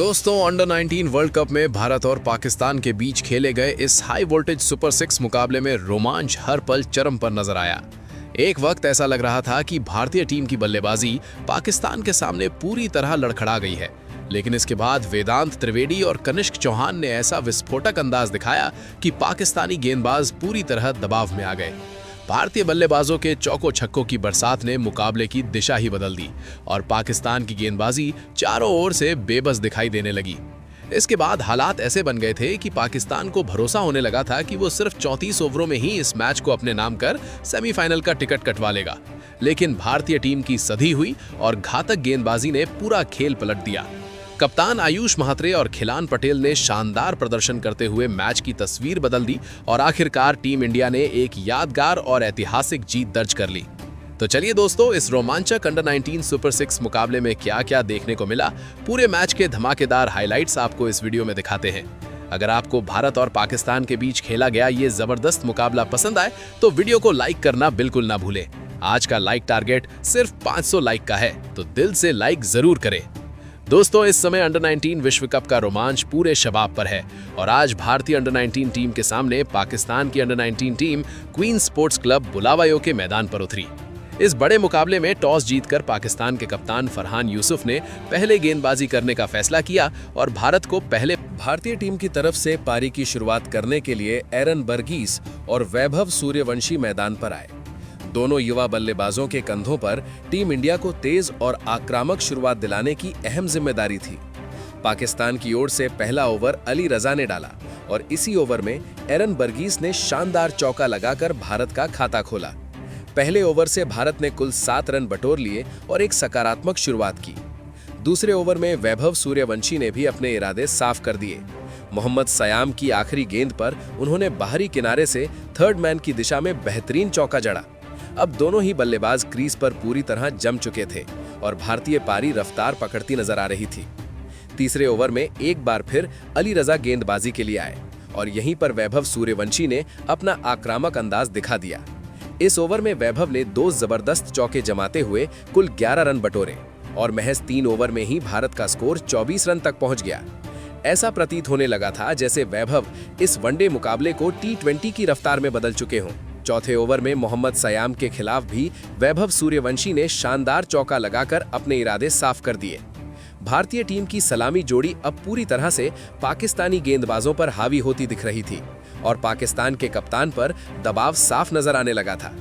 दोस्तों, under 19 world cup में भारत और पाकिस्तान के बीच खेले गए इस हाई वोल्टेज सुपर 6 मुकाबले में रोमांच हर पल चरम पर नजर आया। एक वक्त ऐसा लग रहा था कि भारतीय टीम की बल्लेबाजी पाकिस्तान के सामने पूरी तरह लड़खड़ा गई है, लेकिन इसके बाद वेदांत त्रिवेदी और कनिष्क चौहान ने ऐसा विस्फोटक अंदाज दिखाया कि पाकिस्तानी गेंदबाज पूरी तरह दबाव में आ गए। भारतीय बल्लेबाजों के चौको छक्कों की बरसात ने मुकाबले की दिशा ही बदल दी और पाकिस्तान की गेंदबाजी चारों ओर से बेबस दिखाई देने लगी। इसके बाद हालात ऐसे बन गए थे कि पाकिस्तान को भरोसा होने लगा था कि वो सिर्फ 34 ओवरों में ही इस मैच को अपने नाम कर सेमीफाइनल का टिकट कटवा लेगा, लेकिन भारतीय टीम की सधी हुई और घातक गेंदबाजी ने पूरा खेल पलट दिया। कप्तान आयुष महात्रे और खिलान पटेल ने शानदार प्रदर्शन करते हुए मैच की तस्वीर बदल दी और आखिरकार टीम इंडिया ने एक यादगार और ऐतिहासिक जीत दर्ज कर ली। तो चलिए दोस्तों, इस रोमांचक अंडर 19 सुपर 6 मुकाबले में क्या-क्या देखने को मिला, पूरे मैच के धमाकेदार हाइलाइट्स आपको इस वीडियो में दिखाते हैं। अगर आपको भारत और पाकिस्तान के बीच खेला गया ये जबरदस्त मुकाबला पसंद आए तो वीडियो को लाइक करना बिल्कुल ना भूलें। आज का लाइक टारगेट सिर्फ 500 लाइक का है, तो दिल से लाइक जरूर करें। दोस्तों, इस समय अंडर 19 विश्व कप का रोमांच पूरे शबाब पर है और आज भारतीय अंडर 19 टीम के सामने पाकिस्तान की under 19 team queen sports club बुलावायो के मैदान पर उतरी। इस बड़े मुकाबले में टॉस जीतकर पाकिस्तान के कप्तान फरहान यूसुफ ने पहले गेंदबाजी करने का फैसला किया और भारत को पहले भारतीय टीम की तरफ से पारी की शुरुआत करने के लिए एरन बर्गीस और वैभव सूर्यवंशी मैदान पर आए। दोनों युवा बल्लेबाजों के कंधों पर टीम इंडिया को तेज और आक्रामक शुरुआत दिलाने की अहम जिम्मेदारी थी। पाकिस्तान की ओर से पहला ओवर अली रजा ने डाला और इसी ओवर में एरन बर्गीस ने शानदार चौका लगाकर भारत का खाता खोला। पहले ओवर से भारत ने कुल 7 रन बटोर लिए और एक सकारात्मक शुरुआत की। दूसरे ओवर में वैभव सूर्यवंशी ने भी अपने इरादे साफ कर दिए। मोहम्मद सयाम की आखिरी गेंद पर उन्होंने बाहरी किनारे से थर्ड मैन की दिशा में बेहतरीन चौका जड़ा। अब दोनों ही बल्लेबाज क्रीज पर पूरी तरह जम चुके थे और भारतीय पारी रफ्तार पकड़ती नजर आ रही थी। तीसरे ओवर में एक बार फिर अली रजा गेंदबाजी के लिए आए और यहीं पर वैभव सूर्यवंशी ने अपना आक्रामक अंदाज दिखा दिया। इस ओवर में वैभव ने 2 जबरदस्त चौके जमाते हुए कुल 11 रन बटोरे और महज 3 ओवर में ही भारत का स्कोर 24 रन तक पहुंच गया। ऐसा प्रतीत होने लगा था जैसे वैभव इस वनडे मुकाबले को T20 की रफ्तार में बदल चुके हों। चौथे ओवर में मोहम्मद सयाम के खिलाफ भी वैभव सूर्यवंशी ने शानदार चौका लगाकर अपने इरादे साफ कर दिए। भारतीय टीम की सलामी जोड़ी अब पूरी तरह से पाकिस्तानी गेंदबाजों पर हावी होती दिख रही थी और पाकिस्तान के कप्तान पर दबाव साफ नजर आने लगा था।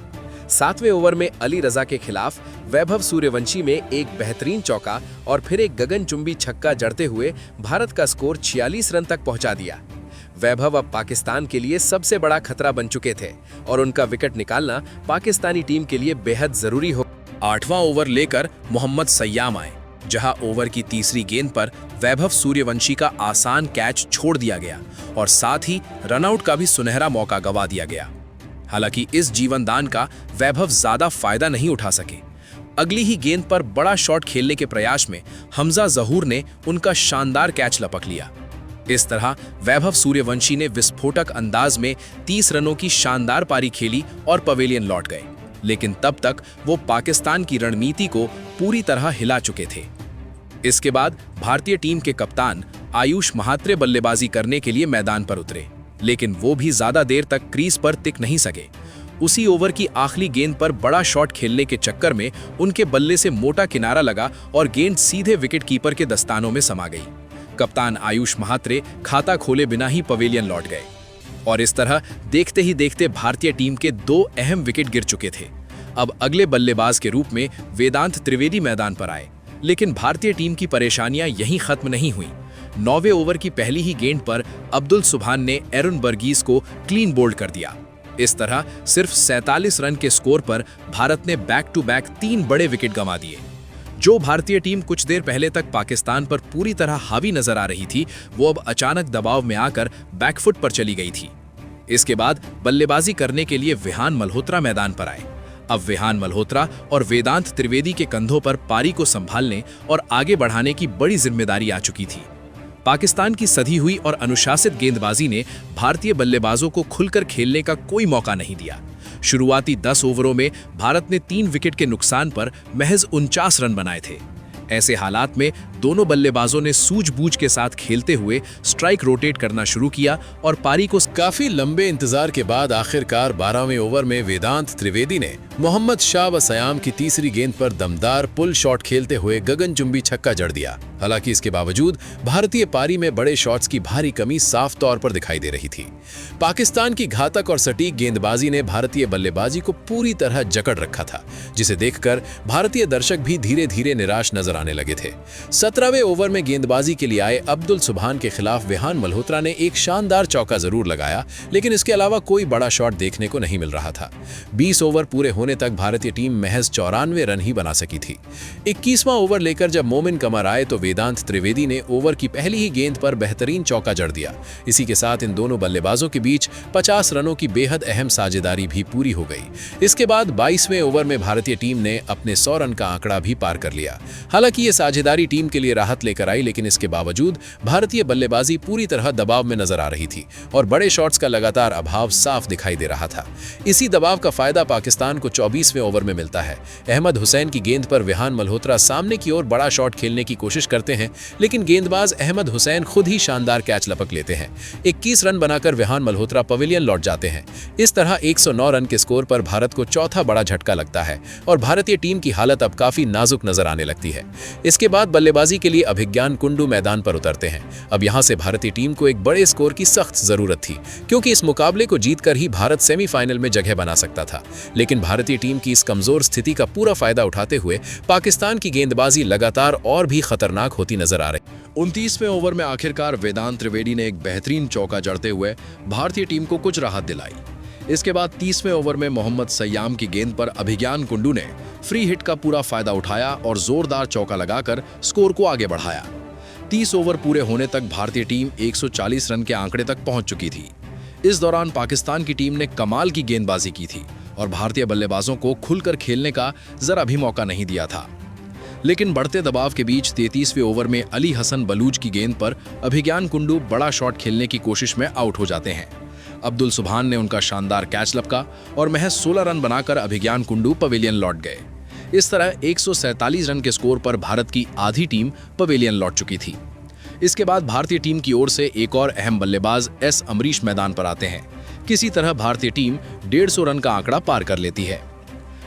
7वें ओवर में अली रजा के खिलाफ वैभव सूर्यवंशी में एक बेहतरीन चौका और फिर एक गगनचुंबी छक्का जड़ते हुए भारत का स्कोर 46 रन तक पहुंचा दिया। वैभव अब पाकिस्तान के लिए सबसे बड़ा खतरा बन चुके थे और उनका विकेट निकालना पाकिस्तानी टीम के लिए बेहद जरूरी हो। 8वां ओवर लेकर मोहम्मद सयाम आए, जहां ओवर की तीसरी गेंद पर वैभव सूर्यवंशी का आसान कैच छोड़ दिया गया और साथ ही रनआउट का भी सुनहरा मौका गंवा दिया गया। हालांकि इस जीवनदान का वैभव ज्यादा फायदा नहीं उठा सके। अगली ही गेंद पर बड़ा शॉट खेलने के प्रयास में हमजा जहूर ने उनका शानदार कैच लपक लिया। इस तरह वैभव सूर्यवंशी ने विस्फोटक अंदाज में 30 रनों की शानदार पारी खेली और पवेलियन लौट गए, लेकिन तब तक वो पाकिस्तान की रणनीति को पूरी तरह हिला चुके थे। इसके बाद भारतीय टीम के कप्तान आयुष महात्रे बल्लेबाजी करने के लिए मैदान पर उतरे, लेकिन वो भी ज्यादा देर तक क्रीज पर टिक नहीं सके। उसी ओवर की आखिरी गेंद पर बड़ा शॉट खेलने के चक्कर में उनके बल्ले से मोटा किनारा लगा और गेंद सीधे विकेट कीपर के दस्तानों में समा गई। कप्तान आयुष महात्रे खाता खोले बिना ही पवेलियन लौट गए और इस तरह देखते ही देखते भारतीय टीम के 2 अहम विकेट गिर चुके थे। अब अगले बल्लेबाज के रूप में वेदांत त्रिवेदी मैदान पर आए, लेकिन भारतीय टीम की परेशानियां यहीं खत्म नहीं हुई। 9वें ओवर की पहली ही गेंद पर अब्दुल सुभान ने एरन बर्गीस को क्लीन बोल्ड कर दिया। इस तरह सिर्फ 47 रन के स्कोर पर भारत ने बैक टू बैक 3 बड़े विकेट गंवा दिए। जो भारतीय टीम कुछ देर पहले तक पाकिस्तान पर पूरी तरह हावी नजर आ रही थी, वो अब अचानक दबाव में आकर बैकफुट पर चली गई थी। इसके बाद बल्लेबाजी करने के लिए विहान मल्होत्रा मैदान पर आए। अब विहान मल्होत्रा और वेदांत त्रिवेदी के कंधों पर पारी को संभालने और आगे बढ़ाने की बड़ी जिम्मेदारी आ चुकी थी। पाकिस्तान की सधी हुई और अनुशासित गेंदबाजी ने भारतीय बल्लेबाजों को खुलकर खेलने का कोई मौका नहीं दिया। शुरुआती 10 ओवरों में भारत ने 3 विकेट के नुकसान पर महज 49 रन बनाए थे। ऐसे हालात में दोनों बल्लेबाजों ने सूझबूझ के साथ खेलते हुए स्ट्राइक रोटेट करना शुरू किया और पारी को काफी लंबे इंतजार के बाद आखिरकार 12वें ओवर में वेदांत त्रिवेदी ने मोहम्मद शाह व सयाम की तीसरी गेंद पर दमदार पुल शॉट खेलते हुए गगनचुंबी छक्का जड़ दिया। हालांकि इसके बावजूद भारतीय पारी में बड़े शॉट्स की भारी कमी साफ तौर पर दिखाई दे रही थी। पाकिस्तान की घातक और सटीक गेंदबाजी ने भारतीय बल्लेबाजी को पूरी तरह जकड़ रखा था, जिसे देखकर भारतीय दर्शक भी धीरे धीरे निराश नजर आने लगे थे। 17वें ओवर में गेंदबाजी के लिए आए अब्दुल सुभान के खिलाफ विहान मल्होत्रा ने एक शानदार चौका जरूर लगाया, लेकिन इसके अलावा कोई बड़ा शॉट देखने को नहीं मिल रहा था। 20 ओवर पूरे होने तक भारतीय टीम महज 94 रन ही बना सकी थी। 21वां ओवर लेकर जब मोमिन कमर आए तो वेदांत त्रिवेदी ने ओवर की पहली ही गेंद पर बेहतरीन चौका जड़ दिया। इसी के साथ इन दोनों बल्लेबाजों के बीच 50 रनों की बेहद अहम साझेदारी भी पूरी हो गई। इसके बाद 22वें ओवर में भारतीय टीम ने अपने 100 रन का आंकड़ा भी पार कर लिया। हालांकि ये साझेदारी टीम के लिए राहत लेकर आई, लेकिन इसके बावजूद भारतीय बल्लेबाजी पूरी तरह दबाव में नजर आ रही थी और बड़े शॉट्स का लगातार अभाव साफ दिखाई दे रहा था। इसी दबाव का फायदा पाकिस्तान को 24वें ओवर में मिलता है। अहमद हुसैन की गेंद पर विहान मल्होत्रा सामने की ओर बड़ा शॉट खेलने की कोशिश करते हैं, लेकिन गेंदबाज अहमद हुसैन खुद ही शानदार कैच लपक लेते हैं। 21 रन बनाकर विहान मल्होत्रा पवेलियन लौट जाते हैं। इस तरह 109 रन के स्कोर पर भारत को चौथा बड़ा झटका लगता है और भारतीय टीम की हालत अब काफी नाजुक नजर आने लगती है। इसके बाद बल्लेबाजी के लिए अभिज्ञान कुंडू मैदान पर उतरते हैं। अब यहां से भारतीय टीम को एक बड़े स्कोर की सख्त जरूरत थी, क्योंकि इस मुकाबले को जीतकर ही भारत सेमीफाइनल में जगह बना सकता था। लेकिन भारतीय टीम की इस कमजोर स्थिति का पूरा फायदा उठाते हुए पाकिस्तान की गेंदबाजी लगातार और भी खतरनाक होती नजर आ रही। 29वें ओवर में आखिरकार वेदांत त्रिवेदी ने एक बेहतरीन चौका जड़ते हुए भारतीय टीम को कुछ राहत दिलाई। इसके बाद 30वें ओवर में मोहम्मद सयाम की गेंद पर अभिज्ञान कुंडू ने फ्री हिट का पूरा फायदा उठाया और जोरदार चौका लगाकर स्कोर को आगे बढ़ाया। 30 ओवर पूरे होने तक भारतीय टीम 140 रन के आंकड़े तक पहुंच चुकी थी। इस दौरान पाकिस्तान की टीम ने कमाल की गेंदबाजी की थी और भारतीय बल्लेबाजों को खुलकर खेलने का जरा भी मौका नहीं दिया था। लेकिन बढ़ते दबाव के बीच 33वें ओवर में अली हसन बलूच की गेंद पर अभिज्ञान कुंडू बड़ा शॉट खेलने की कोशिश में आउट हो जाते हैं। अब्दुल सुभान ने उनका शानदार कैच लपका और महज 16 रन बनाकर अभिज्ञान कुंडू पवेलियन लौट गए। इस तरह 147 रन के स्कोर पर भारत की आधी टीम पवेलियन लौट चुकी थी। इसके बाद भारतीय टीम की ओर से एक और अहम बल्लेबाज एस अमरीश मैदान पर आते हैं। किसी तरह भारतीय टीम 150 रन का आंकड़ा पार कर लेती है।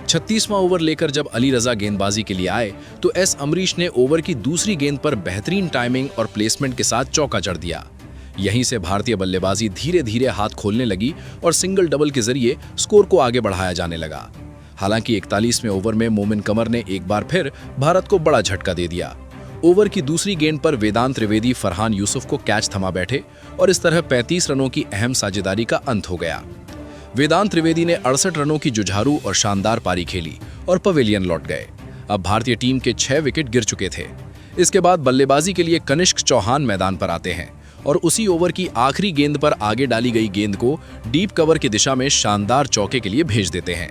36वां ओवर लेकर जब अली रजा गेंदबाजी के लिए आए तो एस अमरीश ने ओवर की दूसरी गेंद पर बेहतरीन टाइमिंग और प्लेसमेंट के साथ चौका जड़ दिया। यहीं से भारतीय बल्लेबाजी धीरे धीरे हाथ खोलने लगी और सिंगल डबल के जरिए स्कोर को आगे बढ़ाया जाने लगा। हालांकि 41वें ओवर में मोमिन कमर ने एक बार फिर भारत को बड़ा झटका दे दिया। ओवर की दूसरी गेंद पर वेदांत त्रिवेदी फरहान यूसुफ को कैच थमा बैठे और इस तरह 35 रनों की अहम साझेदारी का अंत हो गया। वेदांत त्रिवेदी ने 68 रनों की जुझारू और शानदार पारी खेली और पवेलियन लौट गए। अब भारतीय टीम के 6 विकेट गिर चुके थे। इसके बाद बल्लेबाजी के लिए कनिष्क चौहान मैदान पर आते हैं और उसी ओवर की आखिरी गेंद पर आगे डाली गई गेंद को डीप कवर की दिशा में शानदार चौके के लिए भेज देते हैं।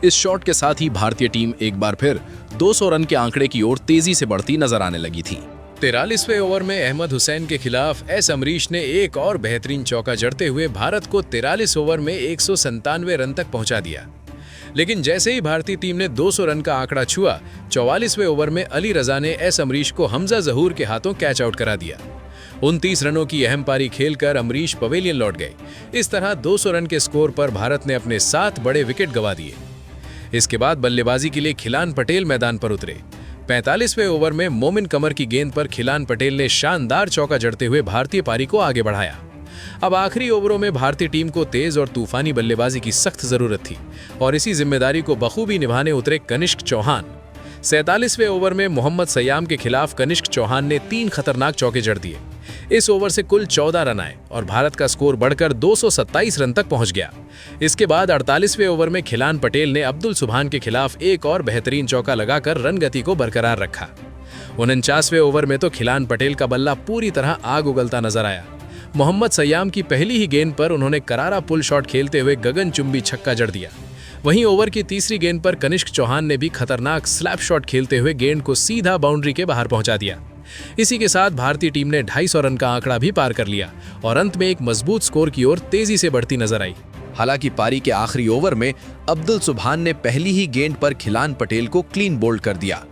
इस शॉट के साथ ही भारतीय टीम एक बार फिर 200 रन के आंकड़े की ओर तेजी से बढ़ती नजर आने लगी थी। 43वें ओवर में अहमद हुसैन के खिलाफ एस अमरीश ने एक और बेहतरीन चौका जड़ते हुए भारत को 43 ओवर में 197 रन तक पहुंचा दिया। लेकिन जैसे ही भारतीय टीम ने 200 रन का आंकड़ा छुआ, 44वें ओवर में अली रजा ने एस अमरीश को हमजा जहूर के हाथों कैच आउट करा दिया। 29 रनों की अहम पारी खेलकर अमरीश पवेलियन लौट गए। इस तरह 200 रन के स्कोर पर भारत ने अपने 7 बड़े विकेट गंवा दिए। इसके बाद बल्लेबाजी के लिए खिलान पटेल मैदान पर उतरे। 45वें ओवर में मोमिन कमर की गेंद पर खिलान पटेल ने शानदार चौका जड़ते हुए भारतीय पारी को आगे बढ़ाया। अब आखिरी ओवरों में भारतीय टीम को तेज और तूफानी बल्लेबाजी की सख्त जरूरत थी और इसी जिम्मेदारी को बखूबी निभाने उतरे कनिष्क चौहान। 47वें ओवर में मोहम्मद सयाम के खिलाफ कनिष्क चौहान ने 3 खतरनाक चौके जड़ दिए। इस ओवर से कुल 14 रन आए और भारत का स्कोर बढ़कर 227 रन तक पहुंच गया। इसके बाद 48वें ओवर में खिलान पटेल ने अब्दुल सुभान के खिलाफ एक और बेहतरीन चौका लगाकर रन गति को बरकरार रखा। 49वें ओवर में तो खिलान पटेल का बल्ला पूरी तरह आग उगलता नजर आया। मोहम्मद सयाम की पहली ही गेंद पर उन्होंने करारा पुल शॉट खेलते हुए गगनचुंबी छक्का जड़ दिया। वहीं ओवर की तीसरी गेंद पर कनिष्क चौहान ने भी खतरनाक स्लैप शॉट खेलते हुए गेंद को सीधा बाउंड्री के बाहर पहुंचा दिया। इसी के साथ भारतीय टीम ने 250 रन का आंकड़ा भी पार कर लिया और अंत में एक मजबूत स्कोर की ओर तेजी से बढ़ती नजर आई। हालांकि पारी के आखिरी ओवर में अब्दुल सुभान ने पहली ही गेंद पर खिलान पटेल को क्लीन बोल्ड कर दिया।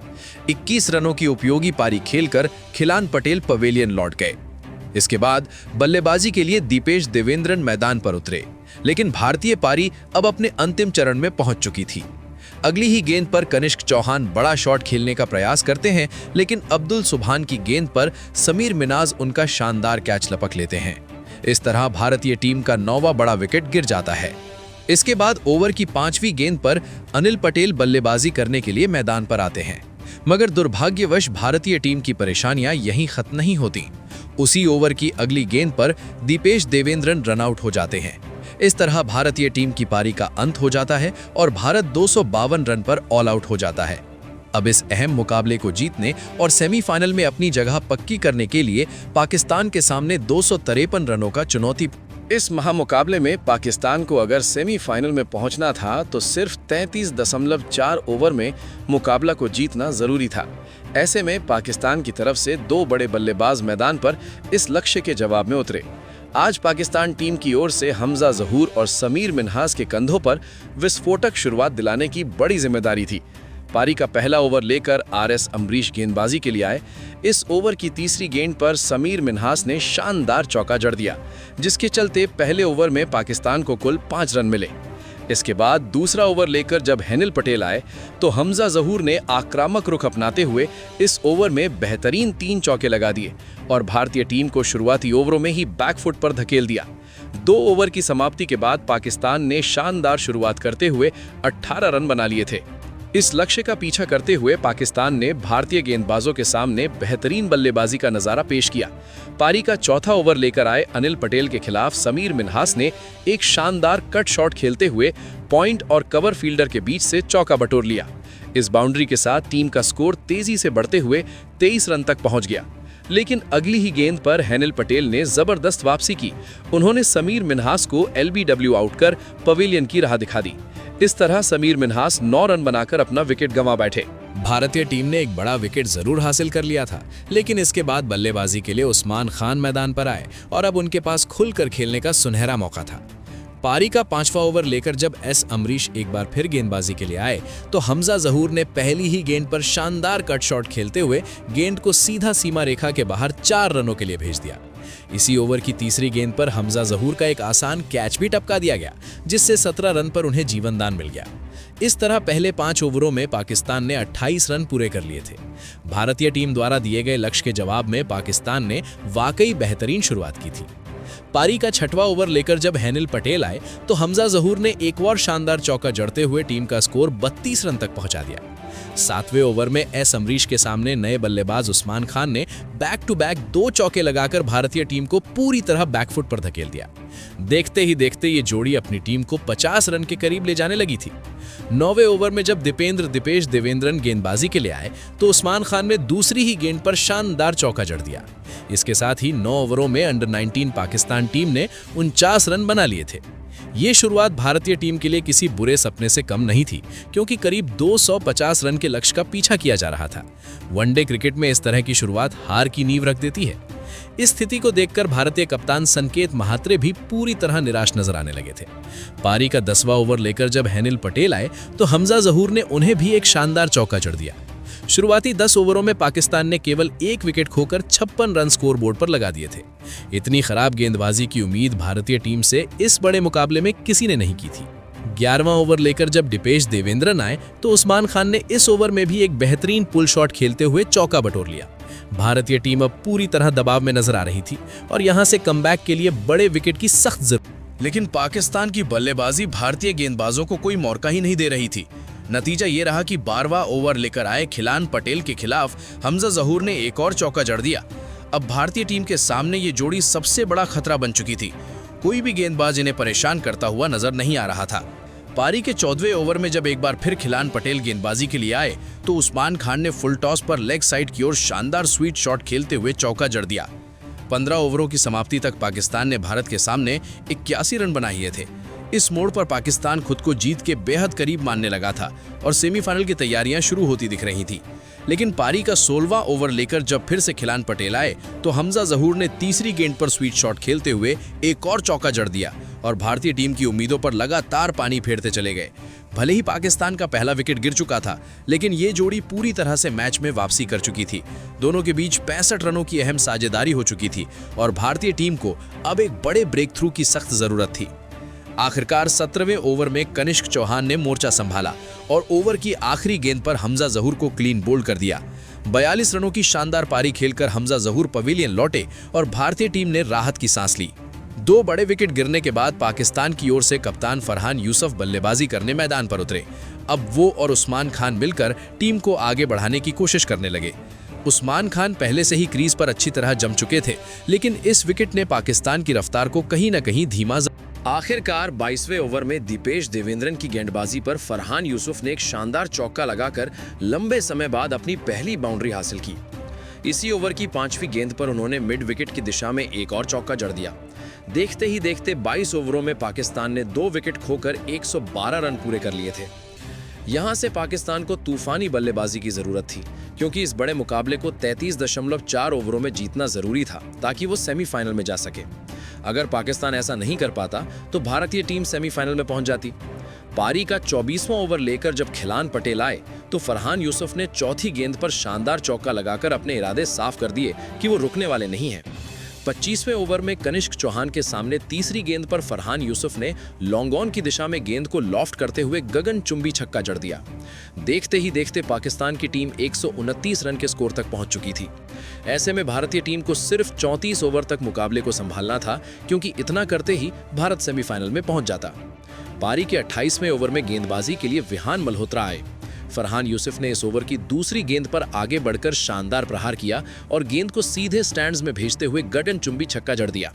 21 रनों की उपयोगी पारी खेलकर खिलान पटेल पवेलियन लौट गए। इसके बाद बल्लेबाजी के लिए दीपेश देवेंद्रन मैदान पर उतरे, लेकिन भारतीय पारी अब अपने अंतिम चरण में पहुंच चुकी थी। अगली ही गेंद पर कनिष्क चौहान बड़ा शॉट खेलने का प्रयास करते हैं, लेकिन अब्दुल सुभान की गेंद पर समीर मिनाज उनका शानदार कैच लपक लेते हैं। इस तरह भारतीय टीम का 9वां बड़ा विकेट गिर जाता है। इसके बाद ओवर की 5वीं गेंद पर अनिल पटेल बल्लेबाजी करने के लिए मैदान पर आते हैं, मगर दुर्भाग्यवश भारतीय टीम की परेशानियां यहीं खत्म नहीं होती। उसी ओवर की अगली गेंद पर दीपेश देवेंद्रन रनआउट हो जाते हैं। इस तरह भारतीय टीम की पारी का अंत हो जाता है और भारत 252 रन पर ऑल आउट हो जाता है। अब इस अहम मुकाबले को जीतने और सेमीफाइनल में अपनी जगह पक्की करने के लिए पाकिस्तान के सामने 253 रनों का चुनौती। इस महामुकाबले में पाकिस्तान को अगर सेमीफाइनल में पहुंचना था तो सिर्फ 33.4 ओवर में मुकाबला को जीतना जरूरी था। ऐसे में पाकिस्तान की तरफ से 2 बड़े बल्लेबाज मैदान पर इस लक्ष्य के जवाब में उतरे। आज पाकिस्तान टीम की ओर से हमजा जहूर और समीर मिन्हास के कंधों पर विस्फोटक शुरुआत दिलाने की बड़ी जिम्मेदारी थी। पारी का पहला ओवर लेकर आरएस अम्बरीश गेंदबाजी के लिए आए। इस ओवर की तीसरी गेंद पर समीर मिन्हास ने शानदार चौका जड़ दिया, जिसके चलते पहले ओवर में पाकिस्तान को कुल 5 रन मिले। इसके बाद दूसरा ओवर लेकर जब हेनिल पटेल आए तो हमजा जहूर ने आक्रामक रुख अपनाते हुए इस ओवर में बेहतरीन 3 चौके लगा दिए और भारतीय टीम को शुरुआती ओवरों में ही बैकफुट पर धकेल दिया। 2 ओवर की समाप्ति के बाद पाकिस्तान ने शानदार शुरुआत करते हुए 18 रन बना लिए थे। इस लक्ष्य का पीछा करते हुए पाकिस्तान ने भारतीय गेंदबाजों के सामने बेहतरीन बल्लेबाजी का नजारा पेश किया। पारी का चौथा ओवर लेकर आए अनिल पटेल के खिलाफ समीर मिन्हास ने एक शानदार कट शॉट खेलते हुए पॉइंट और कवर फील्डर के बीच से चौका बटोर लिया। इस बाउंड्री के साथ टीम का स्कोर तेजी से बढ़ते हुए 23 रन तक पहुंच गया। लेकिन अगली ही गेंद पर हेनिल पटेल ने जबरदस्त वापसी की। उन्होंने समीर मिन्हास को एलबीडब्ल्यू आउट कर पवेलियन की राह दिखा दी। इस तरह समीर मिन्हास 9 रन बनाकर अपना विकेट गंवा बैठे। भारतीय टीम ने एक बड़ा विकेट जरूर हासिल कर लिया था, लेकिन इसके बाद बल्लेबाजी के लिए उस्मान खान मैदान पर आए और अब उनके पास खुलकर खेलने का सुनहरा मौका था। पारी का 5वां ओवर लेकर जब एस अम्बरीश एक बार फिर गेंदबाजी के लिए आए तो हमजा जहूर ने पहली ही गेंद पर शानदार कट शॉट खेलते हुए गेंद को सीधा सीमा रेखा के बाहर 4 रनों के लिए भेज दिया। इसी ओवर की तीसरी गेंद पर हमजा जहूर का एक आसान कैच भी टपका दिया गया, जिससे 17 रन पर उन्हें जीवनदान मिल गया। इस तरह पहले 5 ओवरों में पाकिस्तान ने 28 रन पूरे कर लिए थे। भारतीय टीम द्वारा दिए गए लक्ष्य के जवाब में पाकिस्तान ने वाकई बेहतरीन शुरुआत की थी। पारी का 6वां ओवर लेकर जब हेनिल पटेल आए तो हमजा जहूर ने एक और शानदार चौका जड़ते हुए टीम का स्कोर 32 रन तक पहुंचा दिया। 7वें ओवर में एस अम्बरीश के सामने नए बल्लेबाज उस्मान खान ने बैक टू बैक 2 चौके लगाकर भारतीय टीम को पूरी तरह बैकफुट पर धकेल दिया। देखते ही देखते ये जोड़ी अपनी टीम को 50 रन के करीब ले जाने लगी थी। 9वें ओवर में जब दीपेश देवेंद्रन गेंदबाजी के लिए आए तो उस्मान खान ने दूसरी ही गेंद पर शानदार चौका जड़ दिया। इसके साथ ही 9 ओवरों में अंडर 19 पाकिस्तान टीम ने 49 रन बना लिए थे। ये शुरुआत भारतीय टीम के लिए किसी बुरे सपने से कम नहीं थी, क्योंकि करीब 250 रन के लक्ष्य का पीछा किया जा रहा था। वनडे क्रिकेट में इस तरह की शुरुआत हार की नींव रख देती है। इस स्थिति को देखकर भारतीय कप्तान संकेत महात्रे भी पूरी तरह निराश नजर आने लगे थे। पारी का 10वां ओवर लेकर जब हेनिल पटेल आए तो हमजा जहूर ने उन्हें भी एक शानदार चौका जड़ दिया। शुरुआती 10 ओवरों में पाकिस्तान ने केवल 1 विकेट खोकर 56 रन स्कोरबोर्ड पर लगा दिए थे। इतनी खराब गेंदबाजी की उम्मीद भारतीय टीम से इस बड़े मुकाबले में किसी ने नहीं की थी। 11वां ओवर लेकर जब दीपेश देवेंद्रन आए तो उस्मान खान ने इस ओवर में भी एक बेहतरीन पुल शॉट खेलते हुए चौका बटोर लिया। भारतीय टीम अब पूरी तरह दबाव में नजर आ रही थी और यहां से कमबैक के लिए बड़े विकेट की सख्त जरूरत। लेकिन पाकिस्तान की बल्लेबाजी भारतीय गेंदबाजों को कोई मौका ही नहीं दे रही थी। नतीजा ये रहा कि 12वां ओवर लेकर आए खिलान पटेल के खिलाफ हमजा जहूर ने एक और चौका जड़ दिया। अब भारतीय टीम के सामने ये जोड़ी सबसे बड़ा खतरा बन चुकी थी। कोई भी गेंदबाज इन्हें परेशान करता हुआ नजर नहीं आ रहा था। पारी के 14वें ओवर में जब एक बार फिर खिलान पटेल गेंदबाजी के लिए आए तो उस्मान खान ने फुल टॉस पर लेग साइड की ओर शानदार स्वीट शॉट खेलते हुए चौका जड़ दिया। 15 ओवरों की समाप्ति तक पाकिस्तान ने भारत के सामने 81 रन बना लिए थे। इस मोड़ पर पाकिस्तान खुद को जीत के बेहद करीब मानने लगा था और सेमीफाइनल की तैयारियां शुरू होती दिख रही थी। लेकिन पारी का 16वां ओवर लेकर जब फिर से खिलान पटेल आए तो हमजा जहूर ने तीसरी गेंद पर स्वीट शॉट खेलते हुए एक और चौका जड़ दिया और भारतीय टीम की उम्मीदों पर लगातार पानी फेरते चले गए। भले ही पाकिस्तान का पहला विकेट गिर चुका था, लेकिन ये जोड़ी पूरी तरह से मैच में वापसी कर चुकी थी। दोनों के बीच 65 रनों की अहम साझेदारी हो चुकी थी और भारतीय टीम को अब एक बड़े ब्रेक थ्रू की सख्त जरूरत थी। आखिरकार 17वें ओवर में कनिष्क चौहान ने मोर्चा संभाला और ओवर की आखिरी गेंद पर हमजा जहूर को क्लीन बोल्ड कर दिया। 42 रनों की शानदार पारी खेलकर हमजा जहूर पवेलियन लौटे और भारतीय टीम ने राहत की सांस ली। 2 बड़े विकेट गिरने के बाद पाकिस्तान की ओर से कप्तान फरहान यूसुफ बल्लेबाजी करने मैदान पर उतरे। अब वो और उस्मान खान मिलकर टीम को आगे बढ़ाने की कोशिश करने लगे। उस्मान खान पहले से ही क्रीज पर अच्छी तरह जम चुके थे, लेकिन इस विकेट ने पाकिस्तान की रफ्तार को कहीं न कहीं धीमा। आखिरकार 22वें ओवर में दीपेश देवेंद्रन की गेंदबाजी पर फरहान यूसुफ ने एक शानदार चौका लगाकर लंबे समय बाद अपनी पहली बाउंड्री हासिल की। इसी ओवर की 5वीं गेंद पर उन्होंने मिड विकेट की दिशा में एक और चौका जड़ दिया। देखते ही देखते 22 ओवरों में पाकिस्तान ने 2 विकेट खोकर 112 रन पूरे कर लिए थे। यहां से पाकिस्तान को तूफानी बल्लेबाजी की जरूरत थी, क्योंकि इस बड़े मुकाबले को 33.4 ओवरों में जीतना जरूरी था ताकि वो सेमीफाइनल में जा सके। अगर पाकिस्तान ऐसा नहीं कर पाता तो भारतीय टीम सेमीफाइनल में पहुंच जाती। पारी का 24वां ओवर लेकर जब खिलान पटेल आए तो फरहान यूसुफ ने चौथी गेंद पर शानदार चौका लगाकर अपने इरादे साफ कर दिए कि वो रुकने वाले नहीं हैं। 25वें ओवर में कनिष्क चौहान के सामने तीसरी गेंद पर फरहान यूसुफ ने लॉन्ग ऑन की दिशा में गेंद को लॉफ्ट करते हुए गगनचुंबी छक्का जड़ दिया। देखते ही देखते पाकिस्तान की टीम 129 रन के स्कोर तक पहुंच चुकी थी। ऐसे में भारतीय टीम को सिर्फ 34 ओवर तक मुकाबले को संभालना था, क्योंकि इतना करते ही भारत सेमीफाइनल में पहुंच जाता। पारी के 28वें ओवर में गेंदबाजी के लिए विहान मल्होत्रा आए। फरहान यूसुफ ने इस ओवर की दूसरी गेंद पर आगे बढ़कर शानदार प्रहार किया और गेंद को सीधे स्टैंड्स में भेजते हुए गगनचुंबी छक्का जड़ दिया।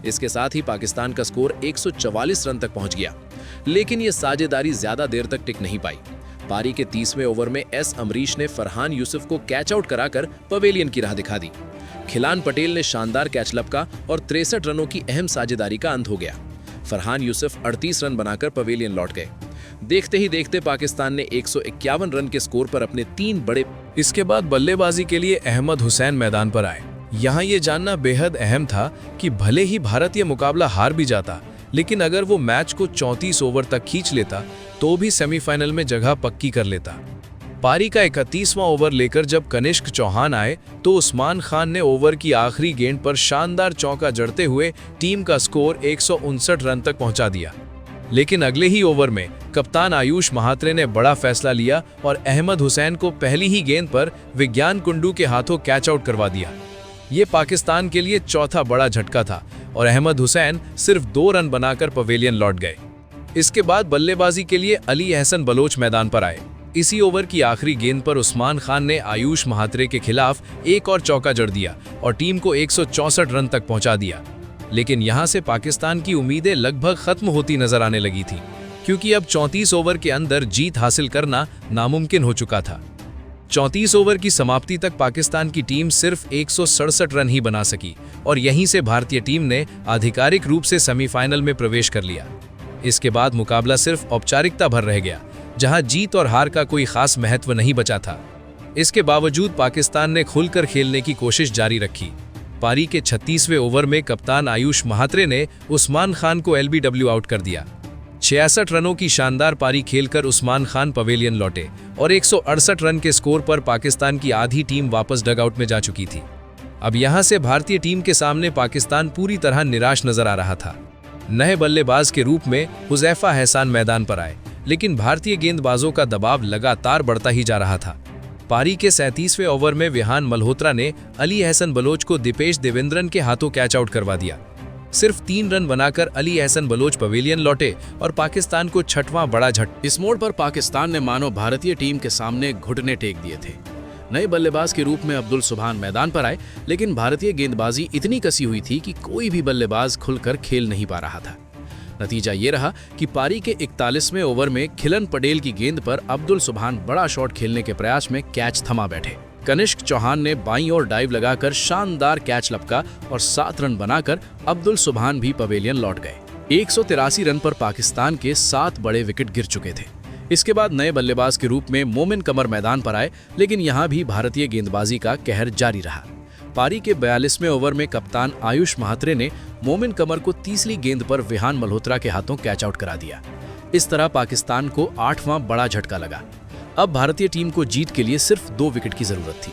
इसके साथ ही पाकिस्तान का स्कोर 144 रन तक पहुंच गया, लेकिन ये साझेदारी ज्यादा देर तक टिक नहीं पाई। पारी के 30वें ओवर में एस अमरीश ने फरहान यूसुफ को कैच आउट कराकर पवेलियन की राह दिखा दी। खिलान पटेल ने शानदार कैच लपका और 63 रनों की अहम साझेदारी का अंत हो गया। फरहान यूसुफ 38 रन बनाकर पवेलियन लौट गए। देखते ही देखते पाकिस्तान ने 151 रन के स्कोर पर अपने 3 बड़े। इसके बाद बल्लेबाजी के लिए अहमद हुसैन मैदान पर आए। यहाँ ये जानना बेहद अहम था कि भले ही भारत ये मुकाबला हार भी जाता, लेकिन अगर वो मैच को 34 ओवर तक खींच लेता तो भी सेमीफाइनल में जगह पक्की कर लेता। पारी का 31वां ओवर लेकर जब कनिष्क चौहान आए तो उस्मान खान ने ओवर की आखिरी गेंद पर शानदार चौका जड़ते हुए टीम का स्कोर 159 रन तक पहुंचा दिया। लेकिन अगले ही ओवर में कप्तान आयुष महात्रे ने बड़ा फैसला लिया और अहमद हुसैन को पहली ही गेंद पर विज्ञान कुंडू के हाथों कैच आउट करवा दिया। ये पाकिस्तान के लिए चौथा बड़ा झटका था और अहमद हुसैन सिर्फ 2 रन बनाकर पवेलियन लौट गए। इसके बाद बल्लेबाजी के लिए अली अहसन बलोच मैदान पर आए। इसी ओवर की आखिरी गेंद पर उस्मान खान ने आयुष महात्रे के खिलाफ एक और चौका जड़ दिया और टीम को 164 रन तक पहुंचा दिया। लेकिन यहां से पाकिस्तान की उम्मीदें लगभग खत्म होती नजर आने लगी थी, क्योंकि अब 34 ओवर के अंदर जीत हासिल करना नामुमकिन हो चुका था। 34 ओवर की समाप्ति तक पाकिस्तान की टीम सिर्फ 167 रन ही बना सकी और यहीं से भारतीय टीम ने आधिकारिक रूप से सेमीफाइनल में प्रवेश कर लिया। इसके बाद मुकाबला सिर्फ औपचारिकता भर रह गया, जहां जीत और हार का कोई खास महत्व नहीं बचा था। इसके बावजूद पाकिस्तान ने खुलकर खेलने की कोशिश जारी रखी। पारी के 36वें ओवर में कप्तान आयुष महात्रे ने उस्मान खान को एलबीडब्ल्यू आउट कर दिया। 66 रनों की शानदार पारी खेलकर उस्मान खान पवेलियन लौटे और 168 रन के स्कोर पर पाकिस्तान की आधी टीम वापस डगआउट में जा चुकी थी। अब यहां से भारतीय टीम के सामने पाकिस्तान पूरी तरह निराश नजर आ रहा था। नए बल्लेबाज के रूप में हुज़ैफा एहसान मैदान पर आए, लेकिन भारतीय गेंदबाजों का दबाव लगातार बढ़ता ही जा रहा था। पारी के 37वें ओवर में विहान मल्होत्रा ने अली अहसन बलोच को दीपेश देवेंद्रन के हाथों कैच आउट करवा दिया। सिर्फ 3 रन बनाकर अली अहसन बलोच पवेलियन लौटे और पाकिस्तान को 6वां बड़ा इस मोड़ पर पाकिस्तान ने मानो भारतीय टीम के सामने घुटने टेक दिए थे। नए बल्लेबाज के रूप में अब्दुल सुभान मैदान पर आए, लेकिन भारतीय गेंदबाजी इतनी कसी हुई थी कि कोई भी बल्लेबाज खुलकर खेल नहीं पा रहा था। नतीजा ये रहा कि पारी के 41वें ओवर में खिलन पटेल की गेंद पर अब्दुल सुभान बड़ा शॉट खेलने के प्रयास में कैच थमा बैठे। कनिष्क चौहान ने बाईं ओर डाइव लगाकर शानदार कैच लपका और 7 रन बनाकर अब्दुल सुभान भी पवेलियन लौट गए। 183 रन पर पाकिस्तान के 7 बड़े विकेट गिर चुके थे। इसके बाद नए बल्लेबाज के रूप में मोमिन कमर मैदान पर आए, लेकिन यहां भी भारतीय गेंदबाजी का कहर जारी रहा। पारी के 42वें ओवर में कप्तान आयुष महात्रे ने मोमिन कमर को तीसरी गेंद पर विहान मल्होत्रा के हाथों कैच आउट करा दिया। इस तरह पाकिस्तान को 8वां बड़ा झटका लगा। अब भारतीय टीम को जीत के लिए सिर्फ 2 विकेट की जरूरत थी।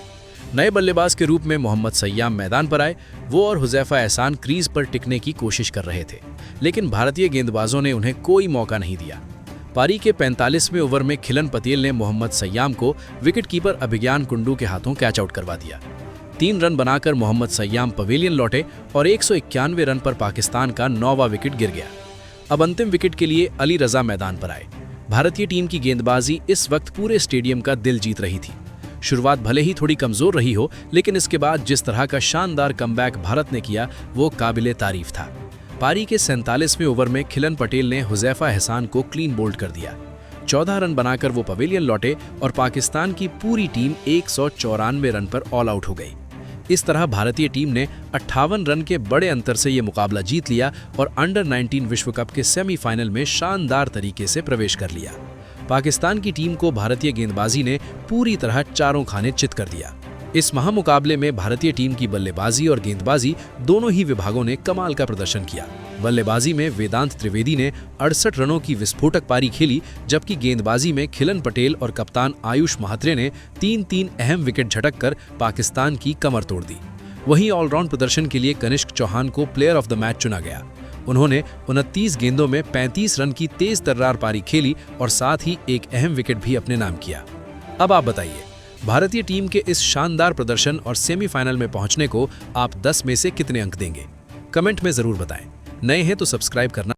नए बल्लेबाज के रूप में मोहम्मद सय्याम मैदान पर आए। वो और हुजैफा एहसान क्रीज पर टिकने की कोशिश कर रहे थे, लेकिन भारतीय गेंदबाजों ने उन्हें कोई मौका नहीं दिया। पारी के 45वें ओवर में खिलन पटेल ने मोहम्मद सय्याम को विकेटकीपर अभिज्ञान कुंडू के हाथों कैच आउट करवा दिया। 3 रन बनाकर मोहम्मद सय्याम पवेलियन लौटे और 191 रन पर पाकिस्तान का 9वां विकेट गिर गया। अब अंतिम विकेट के लिए अली रजा मैदान पर आए। भारतीय टीम की गेंदबाजी इस वक्त पूरे स्टेडियम का दिल जीत रही थी। शुरुआत भले ही थोड़ी कमजोर रही हो, लेकिन इसके बाद जिस तरह का शानदार कमबैक भारत ने किया वो काबिले तारीफ था। पारी के 47वें ओवर में खिलन पटेल ने हुजैफा एहसान को क्लीन बोल्ड कर दिया। 14 रन बनाकर वो पवेलियन लौटे और पाकिस्तान की पूरी टीम 194 रन पर ऑल आउट हो गई। इस तरह भारतीय टीम ने 58 रन के बड़े अंतर से ये मुकाबला जीत लिया और अंडर 19 विश्व कप के सेमीफाइनल में शानदार तरीके से प्रवेश कर लिया। पाकिस्तान की टीम को भारतीय गेंदबाजी ने पूरी तरह चारों खाने चित कर दिया। इस महामुकाबले में भारतीय टीम की बल्लेबाजी और गेंदबाजी दोनों ही विभागों ने कमाल का प्रदर्शन किया। बल्लेबाजी में वेदांत त्रिवेदी ने 68 रनों की विस्फोटक पारी खेली, जबकि गेंदबाजी में खिलन पटेल और कप्तान आयुष महात्रे ने 3-3 अहम विकेट झटक कर पाकिस्तान की कमर तोड़ दी। वहीं ऑलराउंड प्रदर्शन के लिए कनिष्क चौहान को प्लेयर ऑफ द मैच चुना गया। उन्होंने 29 गेंदों में 35 रन की तेज तर्रार पारी खेली और साथ ही एक अहम विकेट भी अपने नाम किया। अब आप बताइए, भारतीय टीम के इस शानदार प्रदर्शन और सेमीफाइनल में पहुंचने को आप 10 में से कितने अंक देंगे? कमेंट में जरूर बताएं। नए हैं तो सब्सक्राइब करना